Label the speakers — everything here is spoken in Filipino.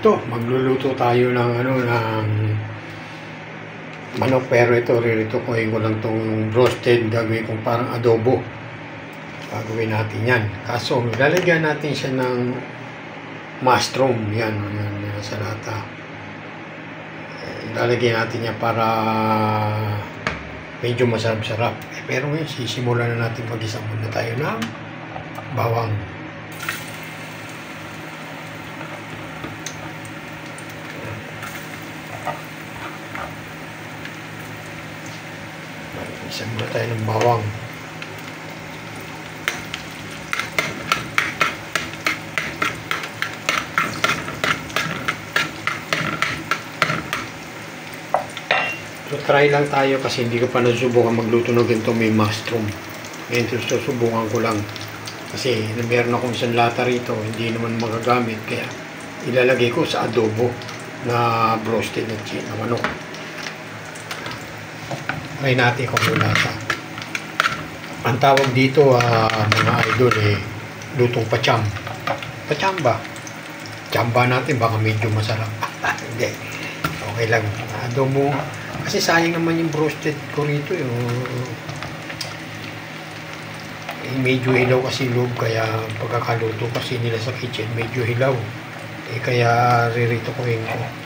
Speaker 1: Ito, magluluto tayo ng ng manok, pero ito riritukuhin ko lang tong roasted, gagawin kong parang adobo. Gagawin natin yan. Kaso lalagyan natin siya ng mushroom, yan sa lata. Lalagyan natin yan para medyo masarap-sarap. Pero ngayon sisimulan na natin mag-isa muna tayo ng bawang. Isa muna tayo ng bawang. So try lang tayo kasi hindi ko pa nasubukan magluto ng ganito may mushroom. Ngayon susubukan ko lang. Kasi meron akong isang lata rito, hindi naman magagamit. Kaya ilalagay ko sa adobo na roasted na manok. Try natin kung mula sa ang tawag dito mga idol lutong pacham. Pacham ba? Chamba natin baka medyo masarap. Hindi. Okay lang. Adobo. Kasi sayang naman yung roasted ko rito. Medyo hilaw kasi loob. Kaya pagkakaluto kasi nila sa kitchen medyo hilaw. Kaya ririto ko yun ko.